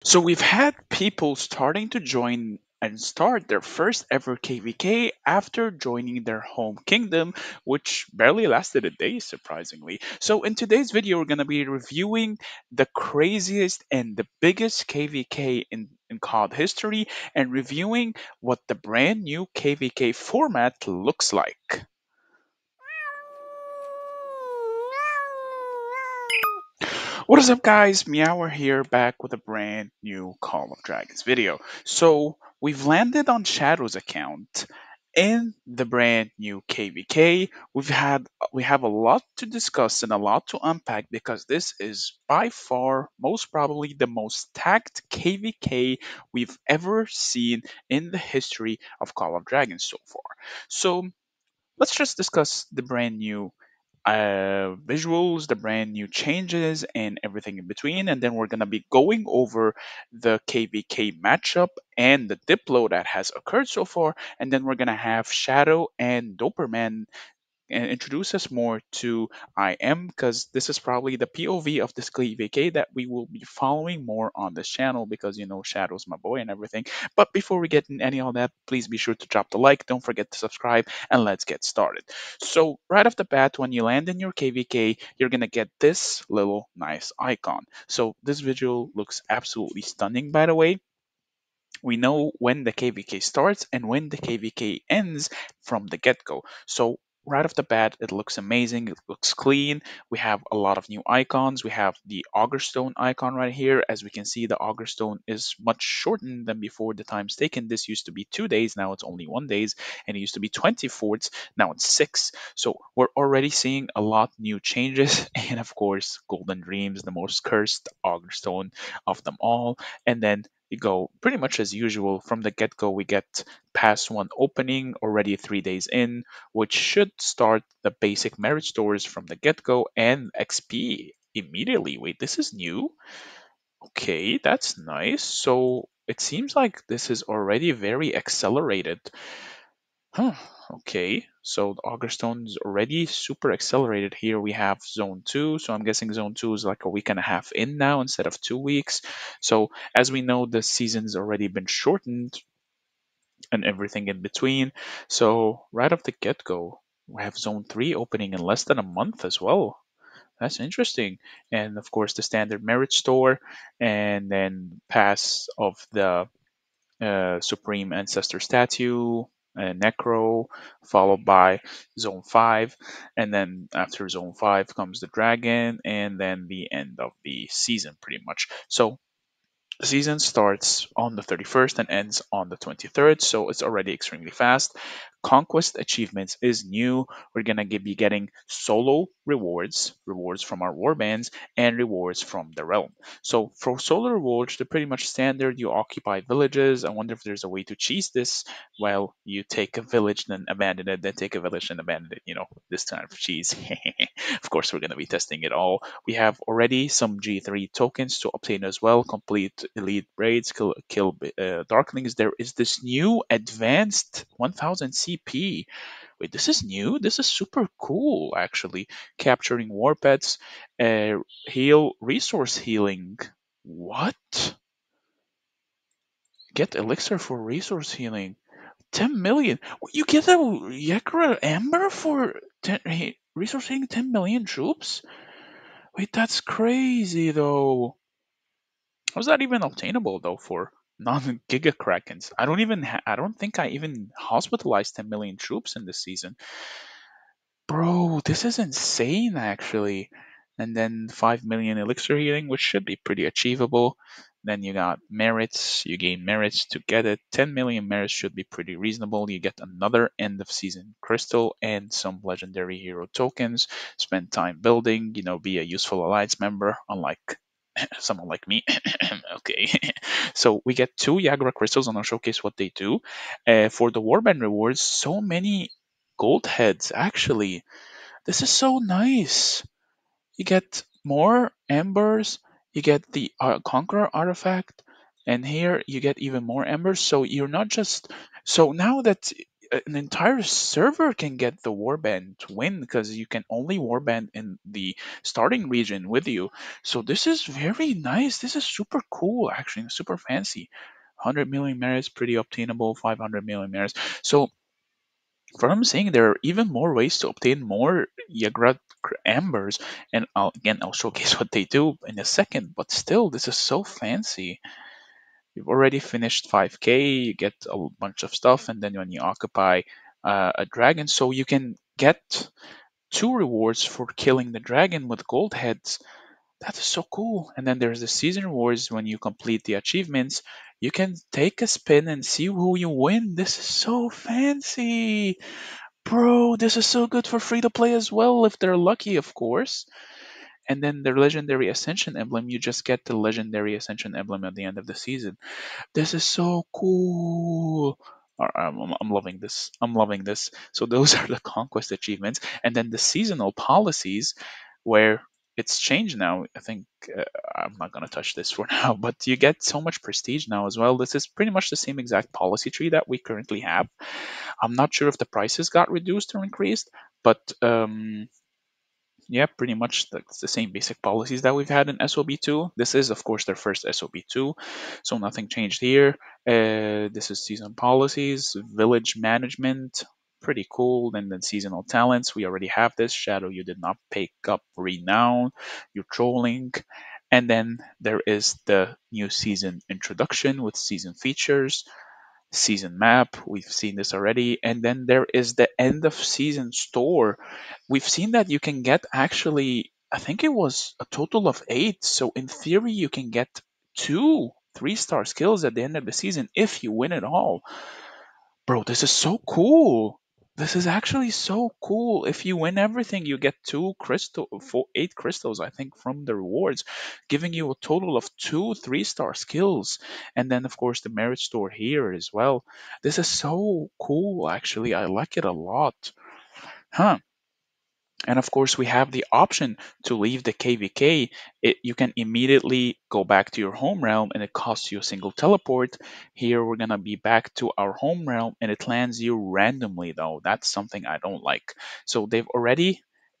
So we've had people starting to join and start their first ever KVK after joining their home kingdom, which barely lasted a day, surprisingly. So in today's video, we're going to be reviewing the craziest and the biggest KVK in COD history and reviewing what the brand new KVK format looks like. What is up, guys? Meower here, back with a brand new Call of Dragons video. So we've landed on Shadow's account in the brand new KVK. We have a lot to discuss and a lot to unpack because this is by far most probably the most tagged KVK we've ever seen in the history of Call of Dragons so far. So let's just discuss the brand new visuals, the brand new changes, and everything in between. And then we're going to be going over the KvK matchup and the diplo that has occurred so far. And then we're going to have Shadow and Doperman and introduce us more to IM because this is probably the POV of this KvK that we will be following more on this channel because Shadow's my boy and everything. But before we get in any of that, please be sure to drop the like, don't forget to subscribe, and let's get started. So right off the bat, when you land in your KvK, you're gonna get this little nice icon. So this visual looks absolutely stunning, by the way. We know when the KVK starts and when the KVK ends from the get go. So, right off the bat, it looks amazing. It looks clean. We have a lot of new icons. We have the Augur Stone icon right here. As we can see, the Augur Stone is much shortened than before the times taken. This used to be 2 days, now it's only 1 days, and it used to be 20 forts, now it's 6. So, we're already seeing a lot new changes. And of course, Golden Dreams, the most cursed Augur Stone of them all. And then we go pretty much as usual from the get go. We get past one opening already 3 days in, which should start the basic merit stores from the get go and XP immediately. Wait, this is new? Okay, that's nice. So it seems like this is already very accelerated. Huh. Okay, so the Augur Stone is already super accelerated. Here we have Zone 2, so I'm guessing Zone 2 is like a week and a half in now instead of 2 weeks. So, as we know, the season's already been shortened and everything in between. So, right off the get go, we have Zone 3 opening in less than a month as well. That's interesting. And of course, the standard merit store, and then pass of the Supreme Ancestor Statue, Necro, followed by Zone 5. And then after Zone 5 comes the Dragon, and then the end of the season, pretty much. So the season starts on the 31st and ends on the 23rd, so it's already extremely fast. Conquest achievements is new. We're gonna be getting solo rewards, rewards from our warbands, and rewards from the realm. So for solo rewards, they're pretty much standard. You occupy villages. I wonder if there's a way to cheese this. Well, you take a village, then abandon it, then take a village and abandon it. This kind of cheese. Of course, we're gonna be testing it all. We have already some G3 tokens to obtain as well. Complete elite braids, kill darklings. There is this new advanced 1000 CP. Wait, this is new. This is super cool, actually. Capturing war pets, heal resource healing. What? Get elixir for resource healing. 10 million. You get a Yakra Amber for resource healing 10 million troops? Wait, that's crazy though. How's that even obtainable though for non-giga krakens? I don't think I even hospitalized 10 million troops in this season. Bro, this is insane actually. And then 5 million elixir healing, which should be pretty achievable. Then you got merits, you gain merits to get it. 10 million merits should be pretty reasonable. You get another end of season crystal and some legendary hero tokens. Spend time building, be a useful alliance member, unlike someone like me. Okay. So we get two Yagra crystals, and I'll showcase what they do. For the Warband rewards, so many gold heads, actually. This is so nice. You get more embers, you get the Conqueror artifact, and here you get even more embers. So you're not just. So now that an entire server can get the warband to win because you can only warband in the starting region with you. So this is very nice. This is super cool, actually, and super fancy. 100 million merits, pretty obtainable. 500 million merits. So what I'm saying, there are even more ways to obtain more Yagrat Ambers, and I'll showcase what they do in a second. But still, this is so fancy. You've already finished 5k, you get a bunch of stuff, and then when you occupy a dragon, so you can get two rewards for killing the dragon with gold heads. That is so cool. And then there's the season rewards. When you complete the achievements, you can take a spin and see who you win. This is so fancy. Bro, this is so good for free to play as well, if they're lucky, of course. And then the legendary ascension emblem, you just get the legendary ascension emblem at the end of the season. This is so cool. I'm loving this. I'm loving this. So those are the conquest achievements, and then the seasonal policies, where it's changed now. I think I'm not gonna touch this for now, but you get so much prestige now as well. This is pretty much the same exact policy tree that we currently have. I'm not sure if the prices got reduced or increased, but yeah, pretty much the same basic policies that we've had in SOB2. This is, of course, their first SOB2, so nothing changed here. This is season policies, village management, pretty cool. And then seasonal talents, we already have this. Shadow, you did not pick up renown, you're trolling. And then there is the new season introduction with season features, season map. We've seen this already. And then there is the end of season store. We've seen that you can get, actually, I think it was a total of 8. So in theory, you can get two 3-star skills at the end of the season if you win it all. Bro, this is so cool. This is actually so cool. If you win everything, you get 8 crystals, I think, from the rewards, giving you a total of two 3-star skills. And then, of course, the merit store here as well. This is so cool, actually. I like it a lot. Huh. And of course, we have the option to leave the KvK. You can immediately go back to your home realm and it costs you a single teleport. Here, we're going to be back to our home realm and it lands you randomly, though. That's something I don't like. So they've already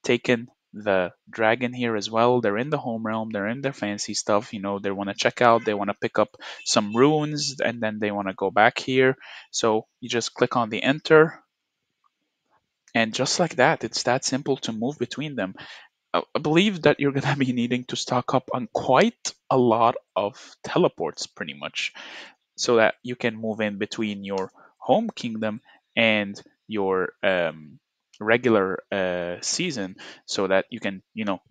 taken the dragon here as well. They're in the home realm, they're in their fancy stuff. They want to check out, they want to pick up some runes, and then they want to go back here. So you just click on the enter. And just like that, it's that simple to move between them. I believe that you're going to be needing to stock up on quite a lot of teleports, pretty much, so that you can move in between your home kingdom and your regular season, so that you can,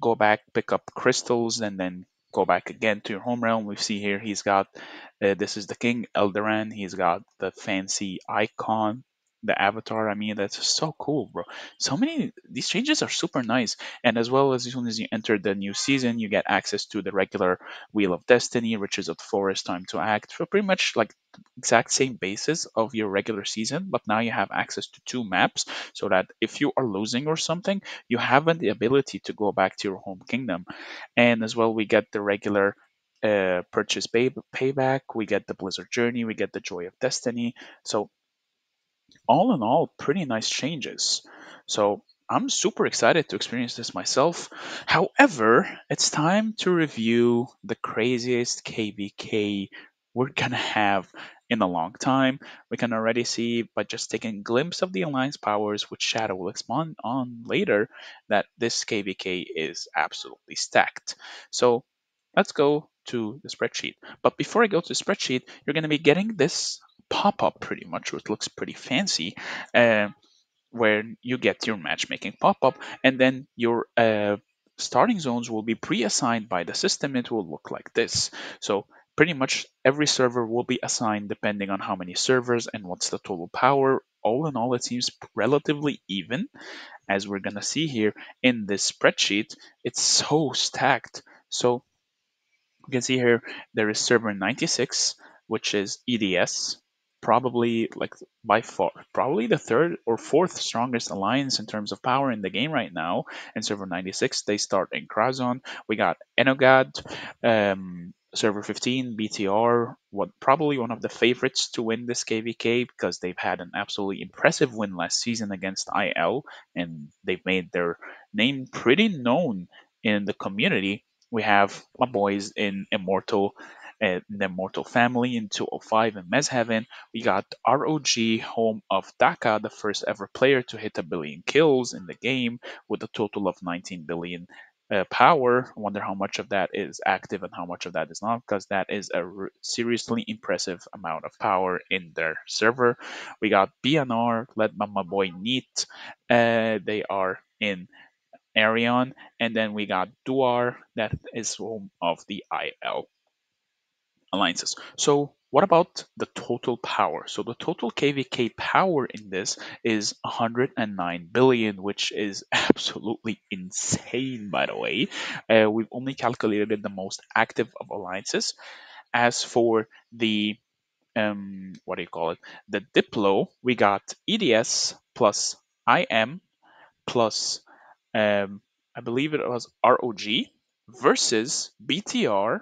go back, pick up crystals, and then go back again to your home realm. We see here he's got, this is the king Eldaran. He's got the fancy icon, the avatar. I mean, that's so cool, bro. So many, these changes are super nice. And as soon as you enter the new season, you get access to the regular Wheel of Destiny, Riches of the Forest, Time to Act, for pretty much like exact same basis of your regular season, but now you have access to two maps, so that if you are losing or something, you have the ability to go back to your home kingdom. And as well, we get the regular purchase payback, we get the Blizzard Journey, we get the Joy of Destiny. So all in all, pretty nice changes. So I'm super excited to experience this myself. However, it's time to review the craziest KvK we're gonna have in a long time. We can already see by just taking a glimpse of the Alliance powers, which Shadow will expand on later, that this KvK is absolutely stacked. So let's go to the spreadsheet. But before I go to the spreadsheet, you're going to be getting this pop up pretty much, which looks pretty fancy, uh, where you get your matchmaking pop up, and then your starting zones will be pre assigned by the system. It will look like this. So pretty much every server will be assigned depending on how many servers and what's the total power. All in all, it seems relatively even, as we're going to see here in this spreadsheet. It's so stacked. So you can see here there is server 96, which is EDS, probably like by far, probably the third or fourth strongest alliance in terms of power in the game right now. And server 96, they start in Krazon. We got Enogad, Server 15, BTR, probably one of the favorites to win this KvK because they've had an absolutely impressive win last season against IL, and they've made their name pretty known in the community. We have my boys in Immortal, the Immortal family in 205 and Mezheaven. We got ROG, home of Daka, the first ever player to hit 1 billion kills in the game with a total of 19 billion power. I wonder how much of that is active and how much of that is not, because that is a seriously impressive amount of power in their server. We got BNR, led by my boy Neat. They are in Arion, and then we got Duar, that is home of the IL alliances. So what about the total power? So the total KvK power in this is 109 billion, which is absolutely insane, by the way. We've only calculated the most active of alliances. As for the what do you call it? The Diplo, we got EDS plus IM plus I believe it was ROG versus BTR,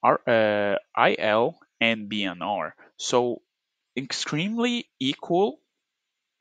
IL, and BNR. So extremely equal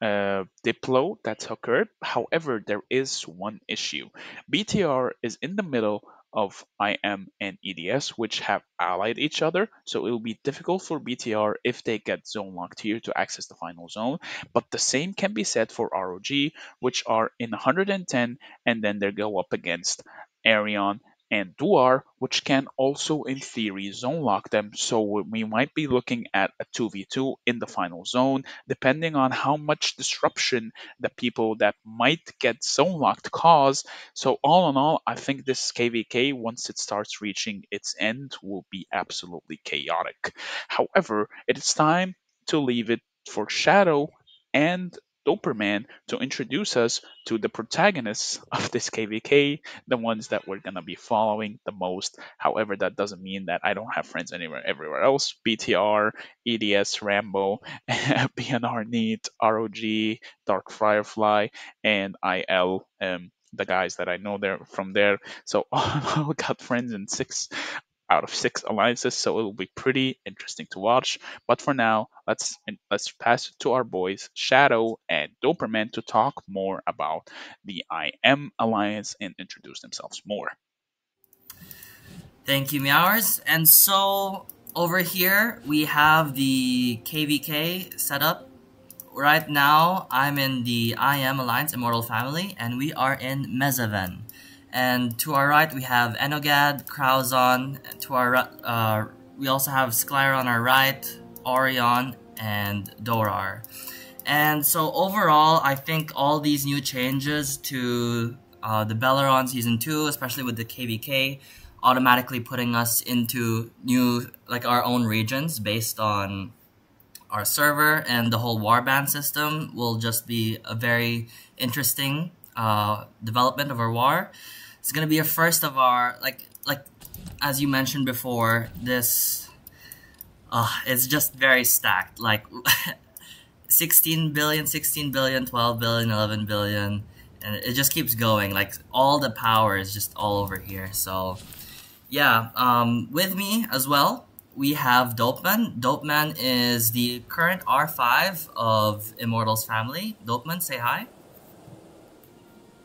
Diplo that's occurred. However, there is one issue. BTR is in the middle of IM and EDS, which have allied each other, so it will be difficult for BTR if they get zone locked here to access the final zone. But the same can be said for ROG, which are in 110, and then they go up against Arion and Duar, which can also, in theory, zone lock them. So we might be looking at a 2v2 in the final zone, depending on how much disruption the people that might get zone locked cause. So, all in all, I think this KvK, once it starts reaching its end, will be absolutely chaotic. However, it is time to leave it for Shadow and Doperman to introduce us to the protagonists of this KvK, the ones that we're gonna be following the most. However, that doesn't mean that I don't have friends anywhere everywhere else. BTR, EDS, Rambo, BNR Neat, ROG, Dark Firefly, and IL. The guys that I know there from there. So I got friends in 6 out of 6 alliances, so it will be pretty interesting to watch. But for now, let's pass it to our boys Shadow and Doperman to talk more about the IM alliance and introduce themselves more. Thank you, Meowers. And so over here we have the KvK setup. Right now I'm in the IM Alliance Immortal Family and we are in Mezheaven. And to our right we have Enogad, Krauzon. To our we also have Sklyra on our right, Orion, and Dorar. And so overall, I think all these new changes to the Belleron Season 2, especially with the KvK, automatically putting us into new, like our own regions based on our server, and the whole warband system will just be a very interesting development of our war. It's gonna be a first of our, like as you mentioned before, this it's just very stacked, like 16 billion, 16 billion, 12 billion, 11 billion, and it just keeps going. Like all the power is just all over here. So yeah, with me as well, we have Dopeman. Dopeman is the current R5 of Immortals family. Dopeman, say hi.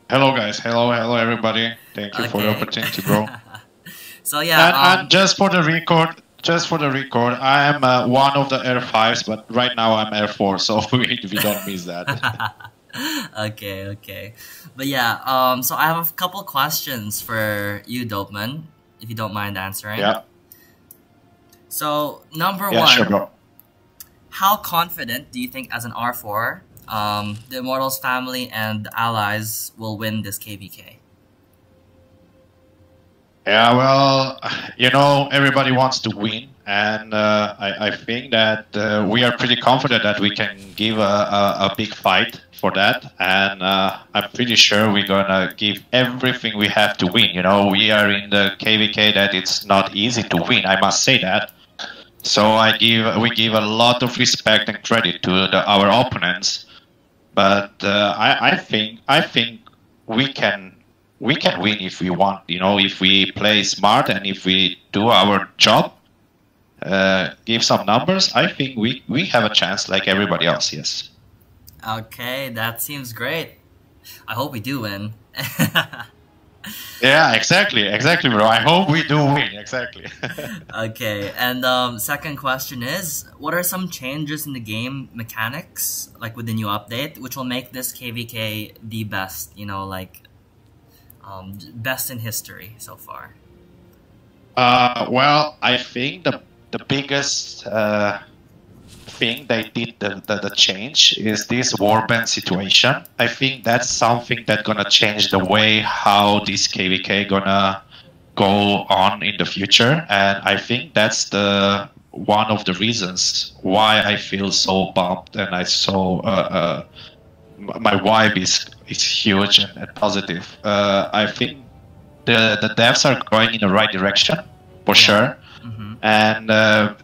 Hello guys, hello everybody. Thank you for the opportunity, bro. So yeah, and just for the record, I am one of the R5s, but right now I'm R4, so we don't miss that. Okay. But yeah, so I have a couple questions for you, Dopeman, if you don't mind answering. Yeah. So number one, sure, bro. How confident do you think, as an R4, the Immortals family and the allies will win this KvK? Yeah, well, everybody wants to win, and I think that we are pretty confident that we can give a big fight for that, and I'm pretty sure we're gonna give everything we have to win. We are in the KvK that it's not easy to win, I must say that. So we give a lot of respect and credit to our opponents, but I think we can we can win if we want. You know, if we play smart and if we do our job, give some numbers, I think we have a chance like everybody else. Yes. Okay, that seems great. I hope we do win. Yeah, exactly, bro. I hope we do win. Exactly. Okay, and second question is, what are some changes in the game mechanics, like with the new update, which will make this KvK the best, like best in history so far? Well, I think the biggest thing they did the change is this warband situation. I think that's something that's gonna change the way how this KvK gonna go on in the future, and I think that's the one of the reasons why I feel so bumped and I so my vibe is huge and positive. I think the devs are going in the right direction for Yeah. sure. And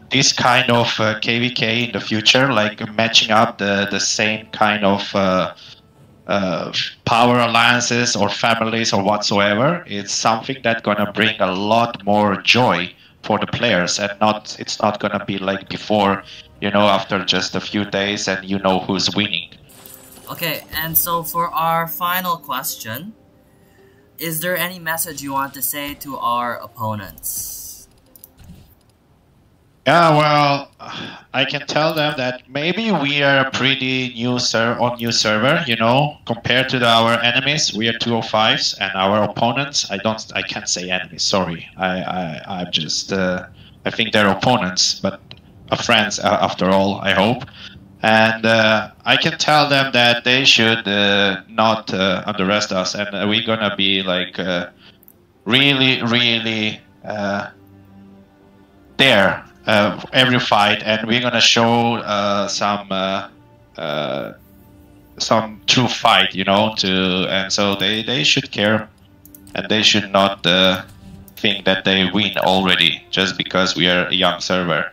this kind of KvK in the future, like matching up the same kind of power alliances or families or whatsoever, it's something that's gonna bring a lot more joy for the players, and not it's not gonna be like before, after just a few days and you know who's winning. Okay, and so for our final question, is there any message you want to say to our opponents? Yeah, well, I can tell them that maybe we are a pretty new server, compared to our enemies. We are 205s, and our opponents. I can't say enemies. Sorry, I'm just. I think they're opponents, but friends after all. I hope, and I can tell them that they should not underestimate us, and we're gonna be like really, really. There every fight, and we're gonna show some true fight, to and so they should care, and they should not think that they win already just because we are a young server.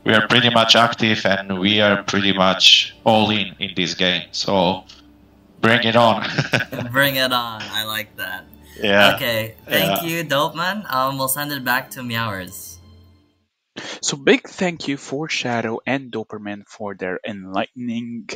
We are pretty much active, and we are pretty much all in this game. So bring it on. Bring it on. I like that. Yeah. Okay, thank you, Dopeman. We'll send it back to Meowers. So big thank you for Shadow and Doperman for their enlightening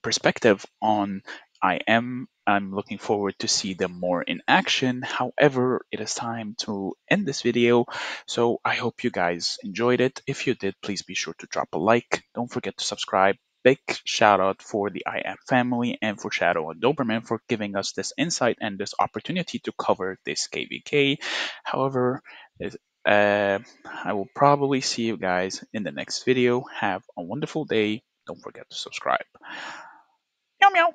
perspective on IM. I'm looking forward to see them more in action. However, it is time to end this video. So I hope you guys enjoyed it. If you did, please be sure to drop a like. Don't forget to subscribe. Big shout out for the IM family and for Shadow and Doberman for giving us this insight and this opportunity to cover this KVK. However, I will probably see you guys in the next video. Have a wonderful day. Don't forget to subscribe. Meow meow.